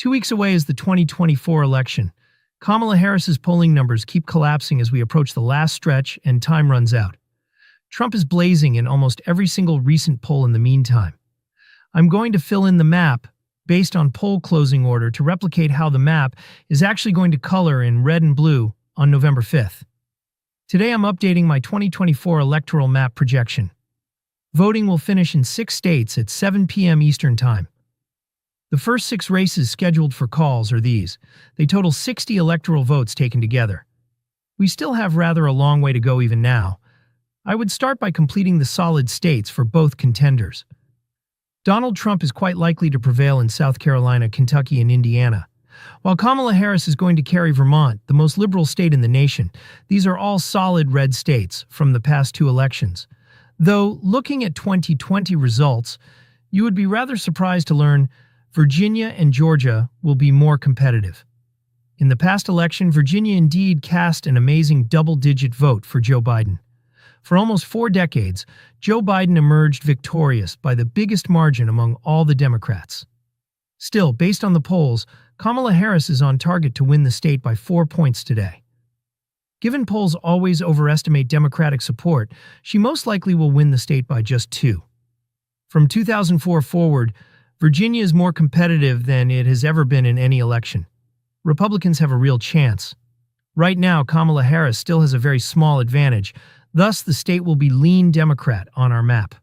2 weeks away is the 2024 election. Kamala Harris's polling numbers keep collapsing as we approach the last stretch and time runs out. Trump is blazing in almost every single recent poll in the meantime. I'm going to fill in the map based on poll closing order to replicate how the map is actually going to color in red and blue on November 5th. Today I'm updating my 2024 electoral map projection. Voting will finish in 6 states at 7 p.m. Eastern Time. The first 6 races scheduled for calls are these. They total 60 electoral votes taken together. We still have rather a long way to go even now. I would start by completing the solid states for both contenders. Donald Trump is quite likely to prevail in South Carolina, Kentucky, and Indiana. While Kamala Harris is going to carry Vermont, the most liberal state in the nation, these are all solid red states from the past 2 elections. Though, looking at 2020 results, you would be rather surprised to learn Virginia and Georgia will be more competitive. In the past election, Virginia indeed cast an amazing double-digit vote for Joe Biden. For almost 4 decades, Joe Biden emerged victorious by the biggest margin among all the Democrats. Still, based on the polls, Kamala Harris is on target to win the state by 4 points today. Given polls always overestimate Democratic support, she most likely will win the state by just 2. From 2004 forward, Virginia is more competitive than it has ever been in any election. Republicans have a real chance. Right now, Kamala Harris still has a very small advantage, thus the state will be lean Democrat on our map.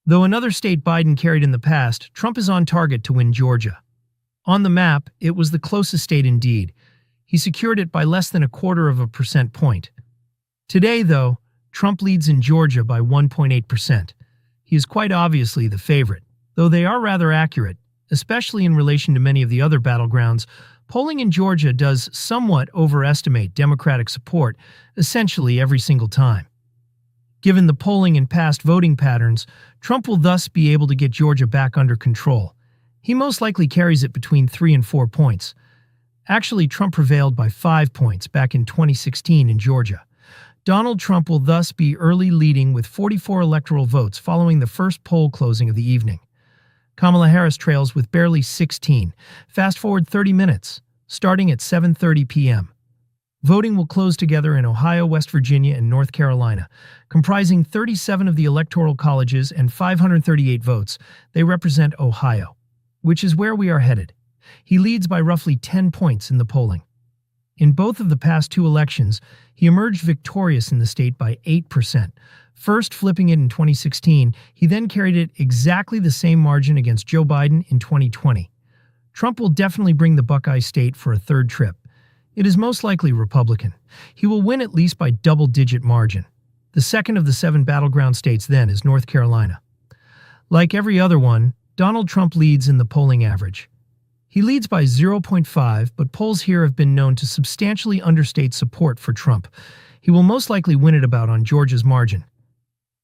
Though another state Biden carried in the past, Trump is on target to win Georgia. On the map, it was the closest state indeed. He secured it by less than 0.25 percentage point. Today, though, Trump leads in Georgia by 1.8%. He is quite obviously the favorite. Though they are rather accurate, especially in relation to many of the other battlegrounds, polling in Georgia does somewhat overestimate Democratic support essentially every single time. Given the polling and past voting patterns, Trump will thus be able to get Georgia back under control. He most likely carries it between 3 and 4 points. Actually, Trump prevailed by 5 points back in 2016 in Georgia. Donald Trump will thus be early leading with 44 electoral votes following the first poll closing of the evening. Kamala Harris trails with barely 16. Fast forward 30 minutes, starting at 7:30 p.m. Voting will close together in Ohio, West Virginia, and North Carolina. Comprising 37 of the electoral colleges and 538 votes, they represent Ohio, which is where we are headed. He leads by roughly 10 points in the polling. In both of the past 2 elections, he emerged victorious in the state by 8%. First flipping it in 2016, he then carried it exactly the same margin against Joe Biden in 2020. Trump will definitely bring the Buckeye State for a 3rd trip. It is most likely Republican. He will win at least by double-digit margin. The second of the 7 battleground states then is North Carolina. Like every other one, Donald Trump leads in the polling average. He leads by 0.5, but polls here have been known to substantially understate support for Trump. He will most likely win it about on Georgia's margin.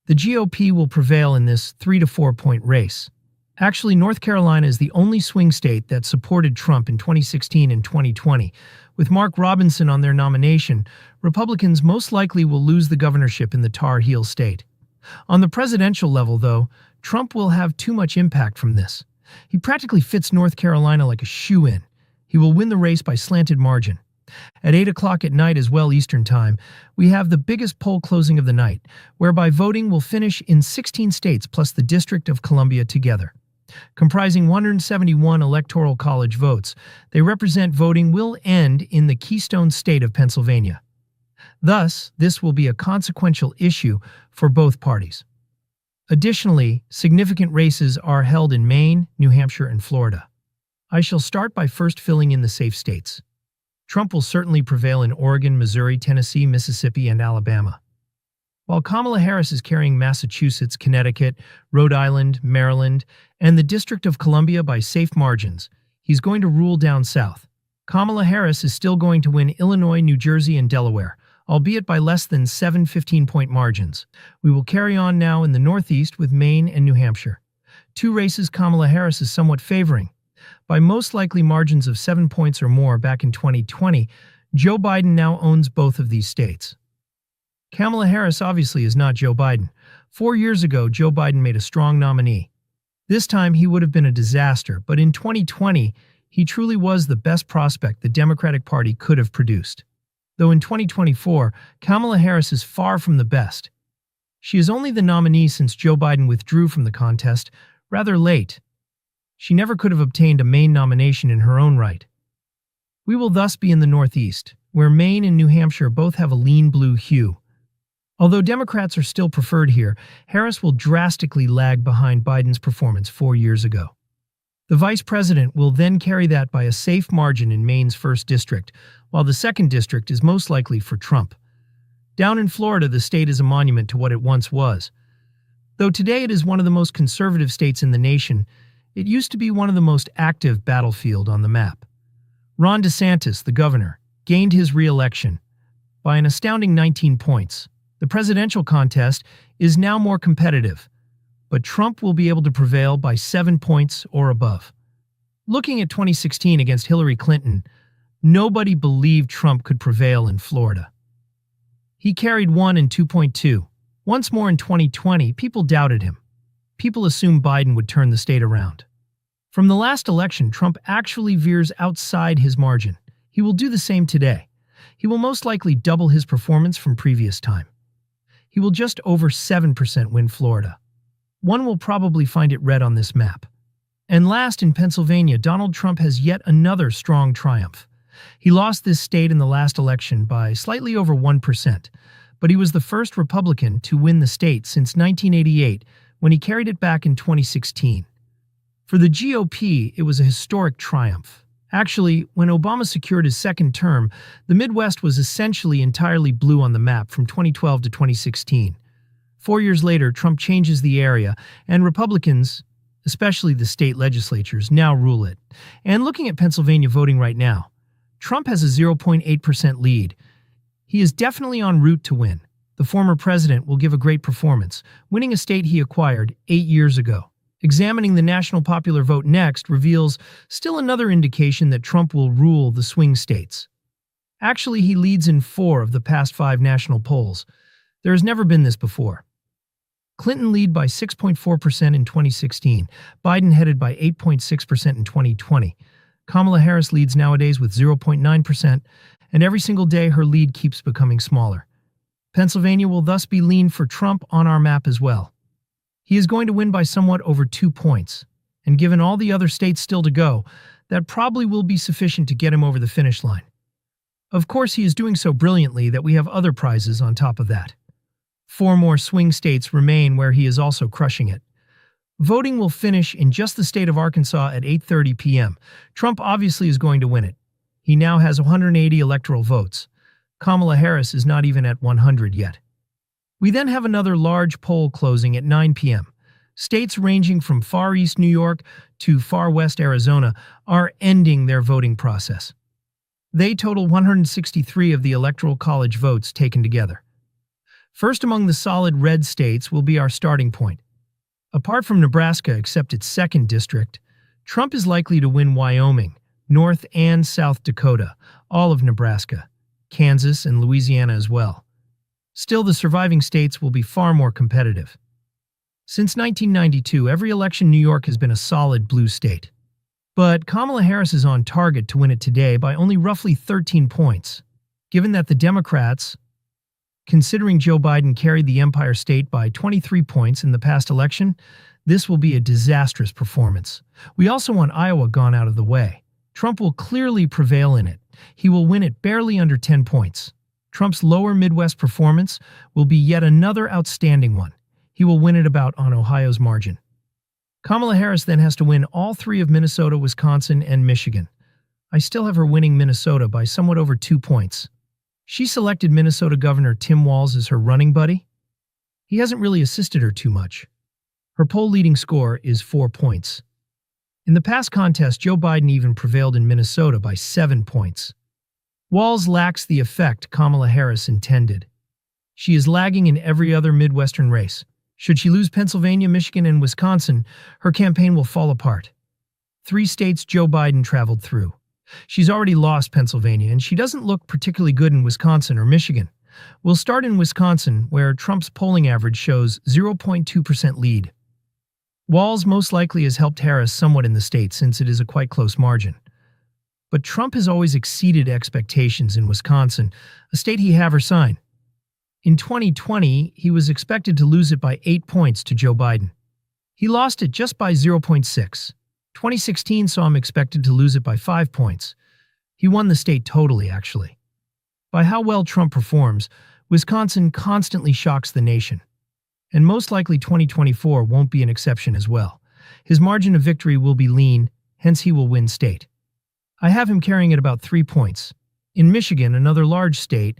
The GOP will prevail in this 3 to 4 point race. Actually, North Carolina is the only swing state that supported Trump in 2016 and 2020. With Mark Robinson on their nomination, Republicans most likely will lose the governorship in the Tar Heel state. On the presidential level, though, Trump will have too much impact from this. He practically fits North Carolina like a shoe-in. He will win the race by slanted margin. At 8 o'clock at night as well Eastern Time, we have the biggest poll closing of the night, whereby voting will finish in 16 states plus the District of Columbia together. Comprising 171 electoral college votes, they represent voting will end in the Keystone State of Pennsylvania. Thus, this will be a consequential issue for both parties. Additionally, significant races are held in Maine, New Hampshire, and Florida. I shall start by first filling in the safe states. Trump will certainly prevail in Oregon, Missouri, Tennessee, Mississippi, and Alabama. While Kamala Harris is carrying Massachusetts, Connecticut, Rhode Island, Maryland, and the District of Columbia by safe margins, he's going to rule down south. Kamala Harris is still going to win Illinois, New Jersey, and Delaware, albeit by less than 7 15-point margins. We will carry on now in the Northeast with Maine and New Hampshire. 2 races Kamala Harris is somewhat favoring. By most likely margins of 7 points or more back in 2020, Joe Biden now owns both of these states. Kamala Harris obviously is not Joe Biden. 4 years ago, Joe Biden made a strong nominee. This time, he would have been a disaster, but in 2020, He truly was the best prospect the Democratic Party could have produced. Though in 2024, Kamala Harris is far from the best. She is only the nominee since Joe Biden withdrew from the contest rather late. She never could have obtained a Maine nomination in her own right. We will thus be in the Northeast, where Maine and New Hampshire both have a lean blue hue. Although Democrats are still preferred here, Harris will drastically lag behind Biden's performance 4 years ago. The vice president will then carry that by a safe margin in Maine's 1st district, while the 2nd district is most likely for Trump. Down in Florida, the state is a monument to what it once was. Though today it is one of the most conservative states in the nation, it used to be one of the most active battlefield on the map. Ron DeSantis, the governor, gained his re-election by an astounding 19 points. The presidential contest is now more competitive, but Trump will be able to prevail by 7 points or above. Looking at 2016 against Hillary Clinton, nobody believed Trump could prevail in Florida. He carried 1 and 2.2. Once more in 2020, people doubted him. People assumed Biden would turn the state around. From the last election, Trump actually veers outside his margin. He will do the same today. He will most likely double his performance from previous time. He will just over 7% win Florida. One will probably find it red on this map. And last, in Pennsylvania, Donald Trump has yet another strong triumph. He lost this state in the last election by slightly over 1%, but he was the first Republican to win the state since 1988 when he carried it back in 2016. For the GOP, it was a historic triumph. Actually, when Obama secured his 2nd term, the Midwest was essentially entirely blue on the map from 2012 to 2016. 4 years later, Trump changes the area, and Republicans, especially the state legislatures, now rule it. And looking at Pennsylvania voting right now, Trump has a 0.8% lead. He is definitely en route to win. The former president will give a great performance, winning a state he acquired 8 years ago. Examining the national popular vote next reveals still another indication that Trump will rule the swing states. Actually, he leads in 4 of the past 5 national polls. There has never been this before. Clinton lead by 6.4% in 2016, Biden headed by 8.6% in 2020. Kamala Harris leads nowadays with 0.9%, and every single day her lead keeps becoming smaller. Pennsylvania will thus be lean for Trump on our map as well. He is going to win by somewhat over 2 points, and given all the other states still to go, that probably will be sufficient to get him over the finish line. Of course, he is doing so brilliantly that we have other prizes on top of that. 4 more swing states remain where he is also crushing it. Voting will finish in just the state of Arkansas at 8:30 p.m. Trump obviously is going to win it. He now has 180 electoral votes. Kamala Harris is not even at 100 yet. We then have another large poll closing at 9 p.m. States ranging from far east New York to far west Arizona are ending their voting process. They total 163 of the Electoral College votes taken together. First among the solid red states will be our starting point. Apart from Nebraska, except its 2nd district, Trump is likely to win Wyoming, North and South Dakota, all of Nebraska, Kansas, and Louisiana as well. Still, the surviving states will be far more competitive. Since 1992, every election New York has been a solid blue state. But Kamala Harris is on target to win it today by only roughly 13 points. Given that the Democrats, considering Joe Biden carried the Empire State by 23 points in the past election, this will be a disastrous performance. We also want Iowa gone out of the way. Trump will clearly prevail in it. He will win it barely under 10 points. Trump's lower Midwest performance will be yet another outstanding one. He will win it about on Ohio's margin. Kamala Harris then has to win all 3 of Minnesota, Wisconsin, and Michigan. I still have her winning Minnesota by somewhat over 2 points. She selected Minnesota Governor Tim Walz as her running buddy. He hasn't really assisted her too much. Her poll leading score is 4 points. In the past contest, Joe Biden even prevailed in Minnesota by 7 points. Walz lacks the effect Kamala Harris intended. She is lagging in every other Midwestern race. Should she lose Pennsylvania, Michigan, and Wisconsin, her campaign will fall apart. 3 states Joe Biden traveled through. She's already lost Pennsylvania, and she doesn't look particularly good in Wisconsin or Michigan. We'll start in Wisconsin, where Trump's polling average shows 0.2% lead. Walz most likely has helped Harris somewhat in the state since it is a quite close margin. But Trump has always exceeded expectations in Wisconsin, a state he have or sign. In 2020, he was expected to lose it by 8 points to Joe Biden. He lost it just by 0.6. 2016 saw him expected to lose it by 5 points. He won the state totally, actually. By how well Trump performs, Wisconsin constantly shocks the nation. And most likely 2024 won't be an exception as well. His margin of victory will be lean, hence he will win state. I have him carrying at about 3 points. In Michigan, another large state,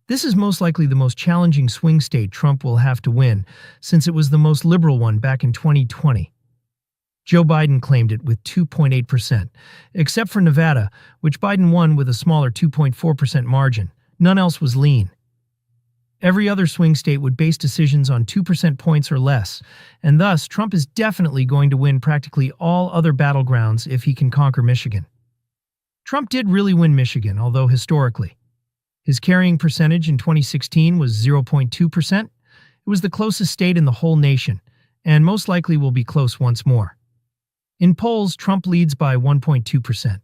this is most likely the most challenging swing state Trump will have to win, since it was the most liberal one back in 2020. Joe Biden claimed it with 2.8%, except for Nevada, which Biden won with a smaller 2.4% margin. None else was lean. Every other swing state would base decisions on 2% points or less, and thus Trump is definitely going to win practically all other battlegrounds if he can conquer Michigan. Trump did really win Michigan, although historically. His carrying percentage in 2016 was 0.2%. It was the closest state in the whole nation, and most likely will be close once more. In polls, Trump leads by 1.2%.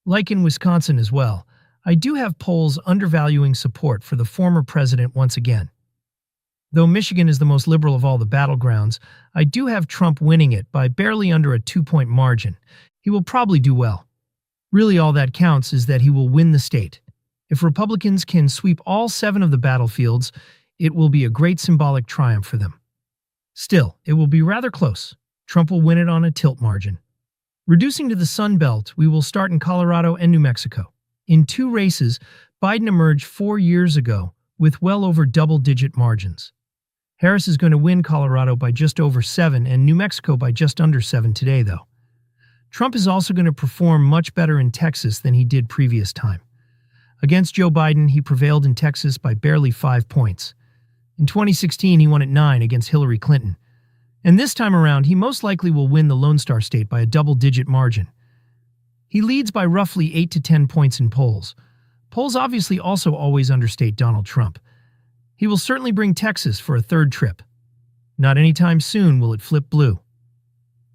Like in Wisconsin as well, I do have polls undervaluing support for the former president once again. Though Michigan is the most liberal of all the battlegrounds, I do have Trump winning it by barely under a 2-point margin. He will probably do well. Really, all that counts is that he will win the state. If Republicans can sweep all 7 of the battlefields, it will be a great symbolic triumph for them. Still, it will be rather close. Trump will win it on a tilt margin. Reducing to the Sun Belt, we will start in Colorado and New Mexico. In 2 races, Biden emerged 4 years ago with well over double-digit margins. Harris is going to win Colorado by just over 7 and New Mexico by just under 7 today, though. Trump is also going to perform much better in Texas than he did previous time. Against Joe Biden, he prevailed in Texas by barely 5 points. In 2016, he won at 9 against Hillary Clinton. And this time around, he most likely will win the Lone Star State by a double-digit margin. He leads by roughly 8 to 10 points in polls. Polls obviously also always understate Donald Trump. He will certainly bring Texas for a 3rd trip. Not anytime soon will it flip blue.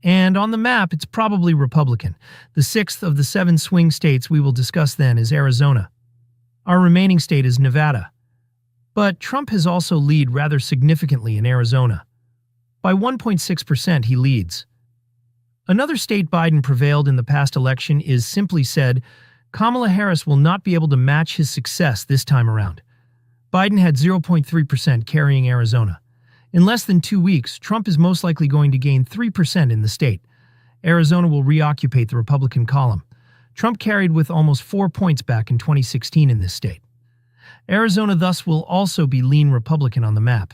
And on the map, it's probably Republican. The 6th of the 7 swing states we will discuss then is Arizona. Our remaining state is Nevada. But Trump has also led rather significantly in Arizona. By 1.6% he leads. Another state Biden prevailed in the past election is, simply said, Kamala Harris will not be able to match his success this time around. Biden had 0.3% carrying Arizona. In less than 2 weeks, Trump is most likely going to gain 3% in the state. Arizona will reoccupy the Republican column. Trump carried with almost 4 points back in 2016 in this state. Arizona thus will also be lean Republican on the map.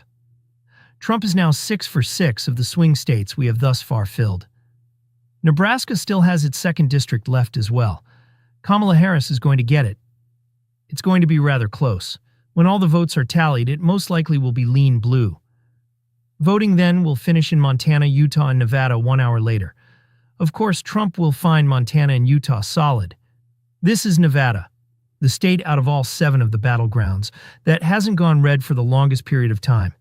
Trump is now 6 for 6 of the swing states we have thus far filled. Nebraska still has its 2nd district left as well. Kamala Harris is going to get it. It's going to be rather close. When all the votes are tallied, it most likely will be lean blue. Voting then will finish in Montana, Utah, and Nevada 1 hour later. Of course, Trump will find Montana and Utah solid. This is Nevada, the state out of all 7 of the battlegrounds that hasn't gone red for the longest period of time.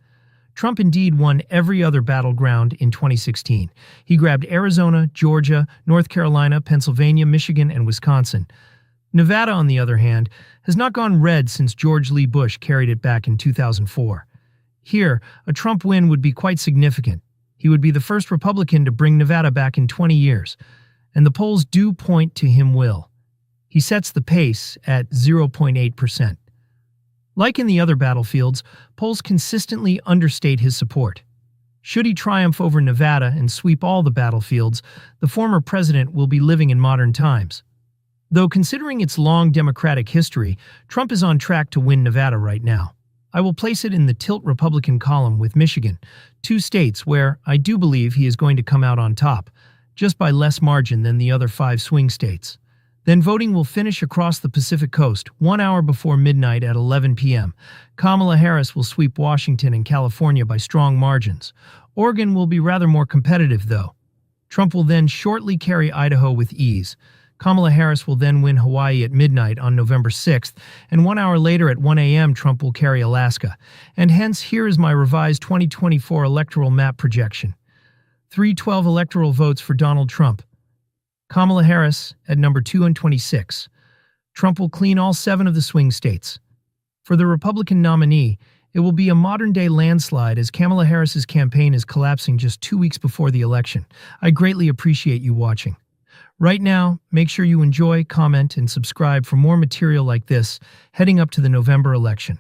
Trump indeed won every other battleground in 2016. He grabbed Arizona, Georgia, North Carolina, Pennsylvania, Michigan, and Wisconsin. Nevada, on the other hand, has not gone red since George Lee Bush carried it back in 2004. Here, a Trump win would be quite significant. He would be the first Republican to bring Nevada back in 20 years, and the polls do point to him will. He sets the pace at 0.8%. Like in the other battlefields, polls consistently understate his support. Should he triumph over Nevada and sweep all the battlefields, the former president will be living in modern times. Though considering its long Democratic history, Trump is on track to win Nevada right now. I will place it in the tilt Republican column with Michigan, 2 states where I do believe he is going to come out on top, just by less margin than the other 5 swing states. Then voting will finish across the Pacific Coast 1 hour before midnight at 11 p.m. Kamala Harris will sweep Washington and California by strong margins. Oregon will be rather more competitive, though. Trump will then shortly carry Idaho with ease. Kamala Harris will then win Hawaii at midnight on November 6th, and 1 hour later at 1 a.m. Trump will carry Alaska. And hence, here is my revised 2024 electoral map projection. 312 electoral votes for Donald Trump. Kamala Harris at number 2 and 26. Trump will clean all 7 of the swing states. For the Republican nominee, it will be a modern-day landslide as Kamala Harris's campaign is collapsing just 2 weeks before the election. I greatly appreciate you watching. Right now, make sure you enjoy, comment, and subscribe for more material like this heading up to the November election.